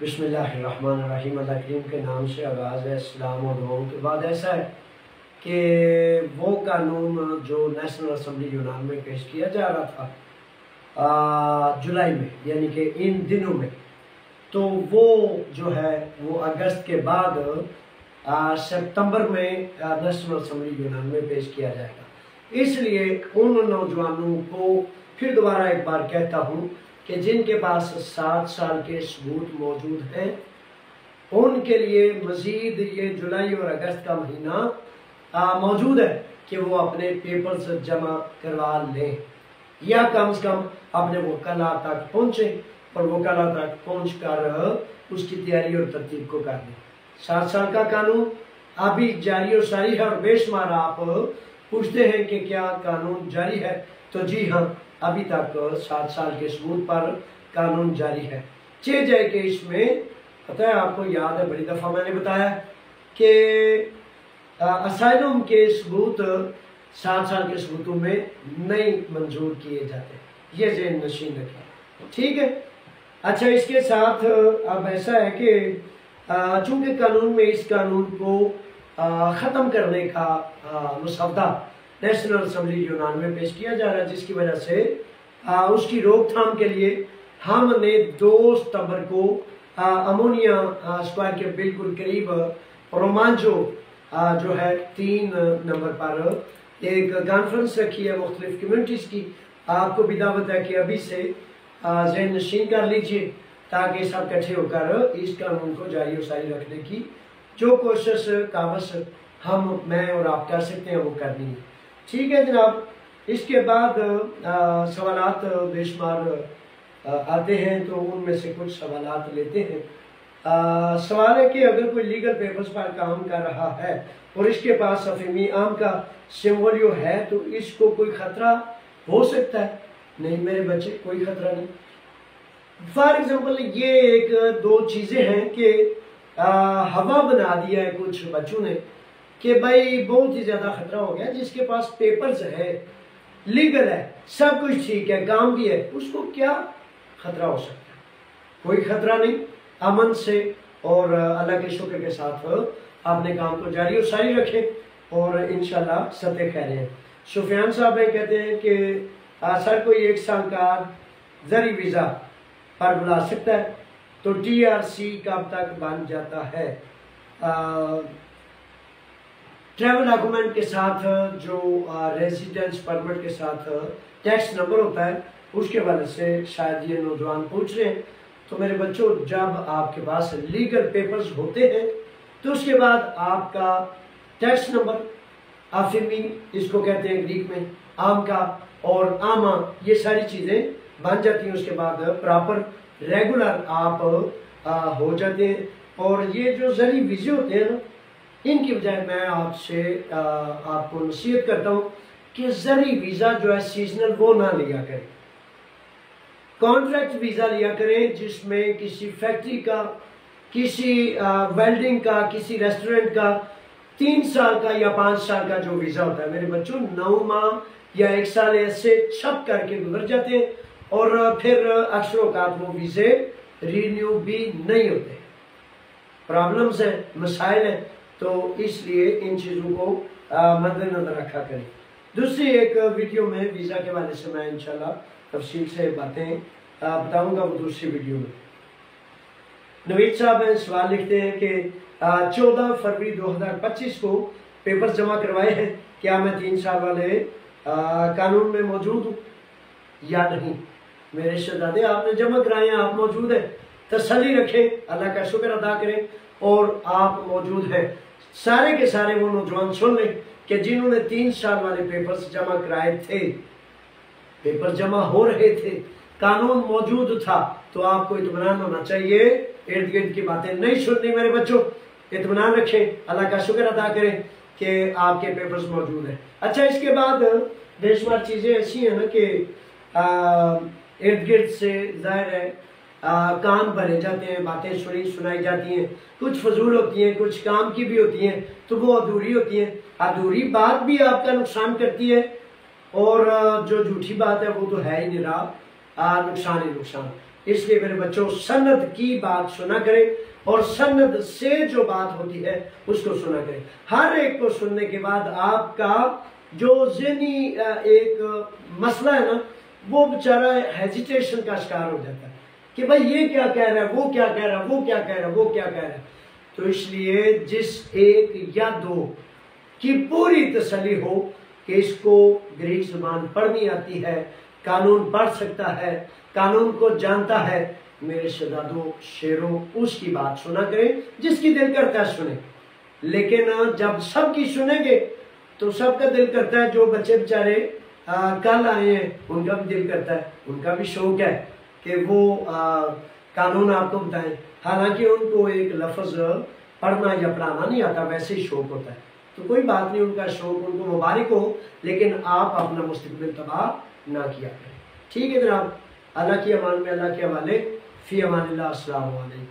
बिस्मिल्लाहिर्रहमानिर्रहीम। अल्लाह करीम के नाम से आगाज़ है। इस्लाम और दुआओं के बाद ऐसा है कि वो कानून जो नेशनल असम्बली यूनान में पेश किया जा रहा था जुलाई में, यानी कि इन दिनों में, तो वो जो है वो अगस्त के बाद सितंबर में नेशनल असम्बली यूनान में पेश किया जाएगा। इसलिए उन नौजवानों को फिर दोबारा एक बार कहता हूँ कि जिनके पास 7 साल के सबूत मौजूद हैं, उनके लिए मज़ीद ये जुलाई और अगस्त का महीना मौजूद है कि वो अपने पेपर्स जमा करवा लें, या कम से कम अपने वकला तक पहुँचे और वकला तक पहुँच कर उसकी तैयारी और तरतीब को कर लें। 7 साल का कानून अभी जारी और सारी है, और बेशुमार आप पूछते हैं कि क्या कानून जारी है, तो जी हाँ, अभी तक 7 साल के सबूत पर कानून जारी है। 6 जाए कि इसमें पता है, आपको याद है बड़ी दफ़ा मैंने बताया कि असाइलम के सबूत 7 साल के सबूतों में नहीं मंजूर किए जाते, ये ज़हन नशीन रखें, ठीक है। अच्छा, इसके साथ अब ऐसा है कि चूंकि कानून में इस कानून को ख़त्म करने का मसौदा नेशनल असम्बली यूनान में पेश किया जा रहा है, जिसकी वजह से उसकी रोकथाम के लिए हमने 2 सितंबर को अमोनिया स्क्वायर के बिल्कुल करीब रोमांचो जो है 3 नंबर पर एक कॉन्फ्रेंस रखी है मुख्तलिफ कम्यूनिटीज़ की। आपको भी दावत है कि अभी से ज़हन नशीन कर लीजिए, ताकि सब इकट्ठे होकर इस कानून को जारी और सारी रखने की जो कोशिश कावश मैं और आप कर सकते हैं वो करनी है, ठीक है जनाब। इसके बाद सवालात बेशुमार आते हैं, तो उनमें से कुछ सवालात लेते हैं। सवाल है कि अगर कोई लीगल पेपर्स पर काम कर रहा है और इसके पास अफीमी आम का सिम्बोलियो है, तो इसको कोई ख़तरा हो सकता है? नहीं मेरे बच्चे, कोई ख़तरा नहीं। फॉर एग्जाम्पल, ये 1-2 चीज़ें हैं कि हवा बना दिया है कुछ बच्चों ने कि भाई बहुत ही ज़्यादा ख़तरा हो गया, जिसके पास पेपर्स है, लीगल है, सब कुछ ठीक है, काम भी है, उसको क्या ख़तरा हो सकता है? कोई ख़तरा नहीं। अमन से और अल्लाह के शुक्र के साथ अपने काम को जारी और सारी रखें और इंशाल्लाह सत्य कह रहे हैं। सुफियान साहब कहते हैं कि सर कोई 1 साल का ज़री वीज़ा पर बुला सकता है, तो TRC कब तक बन जाता है? ट्रैवल डॉक्यूमेंट के साथ जो रेजिडेंस परमिट के साथ टैक्स नंबर होता है, उसके वजह से शायद ये नौजवान पूछ रहे हैं। तो मेरे बच्चों, जब आपके पास लीगल पेपर्स होते हैं तो उसके बाद आपका टैक्स नंबर, आफिमी इसको कहते हैं ग्रीक में, आम का और आमा, ये सारी चीज़ें बन जाती हैं। उसके बाद प्रॉपर रेगुलर आप हो जाते हैं। और ये जो ज़री वीज़े होते हैं ना, इनकी बजाय मैं आपसे आपको नसीहत करता हूँ कि ज़री वीज़ा जो है सीजनल वो ना लिया करें, कॉन्ट्रैक्ट वीज़ा लिया करें, जिसमें किसी फैक्ट्री का, किसी वेल्डिंग का, किसी रेस्टोरेंट का 3 साल का या 5 साल का जो वीज़ा होता है, मेरे बच्चों 9 माह या 1 साल ऐसे छप करके गुजर जाते हैं और फिर अक्सर औकात वो वीज़े रीन्यू भी नहीं होते। प्रॉब्लम्स हैं, मसाइल हैं, तो इसलिए इन चीज़ों को मद्देनजर रखा करें। दूसरी एक वीडियो में वीज़ा के बारे से मैं इंशाल्लाह तफसील से बातें बताऊंगा, वो दूसरी वीडियो में। नवीद साहब सवाल लिखते हैं कि 14 फरवरी 2025 को पेपर जमा करवाए हैं, क्या मैं 3 साल वाले कानून में मौजूद हूँ या नहीं? मेरे शहजादे, आपने जमा कराए हैं, आप मौजूद हैं, तसल्ली रखें, अल्लाह का शुक्र अदा करें और आप मौजूद हैं। सारे के सारे वो नौजवान सुन लें कि जिन्होंने 3 साल वाले पेपर्स जमा कराए थे, पेपर जमा हो रहे थे, कानून मौजूद था, तो आपको इत्मीनान होना चाहिए। इर्द गिर्द की बातें नहीं सुननी मेरे बच्चों, इत्मीनान रखें, अल्लाह का शुक्र अदा करें कि आपके पेपर्स मौजूद हैं। अच्छा, इसके बाद बेशुमार चीज़ें ऐसी हैं ना कि इर्द गिर्द से जाहिर है कान भरे जाते हैं, बातें सुनाई जाती हैं, कुछ फजूल होती हैं, कुछ काम की भी होती हैं, तो वो अधूरी होती हैं। अधूरी बात भी आपका नुकसान करती है और जो झूठी बात है वो तो है ही निरा नुकसान ही नुकसान। इसलिए मेरे बच्चों सनद की बात सुना करें और सनद से जो बात होती है उसको सुना करें। हर एक को सुनने के बाद आपका जो ज़हनी एक मसला है ना, वो बेचारा हेजिटेशन का शिकार हो जाता है कि भाई ये क्या कह रहा है, वो क्या कह रहा है, वो क्या कह रहा है, वो क्या कह रहा है। तो इसलिए जिस एक या दो की पूरी तसल्ली हो कि इसको ग्रीक जुबान पढ़नी आती है, कानून पढ़ सकता है, कानून को जानता है, मेरे शहजादों शेरों उसकी बात सुना करें, जिसकी दिल करता है सुने। लेकिन जब सबकी सुनेंगे तो सबका दिल करता है, जो बच्चे बेचारे कल आए हैं उनका भी दिल करता है, उनका भी शौक है कि वो कानून आपको बताएं, हालांकि उनको एक लफ्ज पढ़ना या पढ़ाना नहीं आता, वैसे ही शौक होता है। तो कोई बात नहीं, उनका शौक उनको मुबारक हो, लेकिन आप अपना मुस्तकबिल तबाह ना किया करें। ठीक है जनाब, अल्लाह की अमान में अल्लाह के हवाले, फी अमानिल्लाह, अस्सलामु अलैकुम।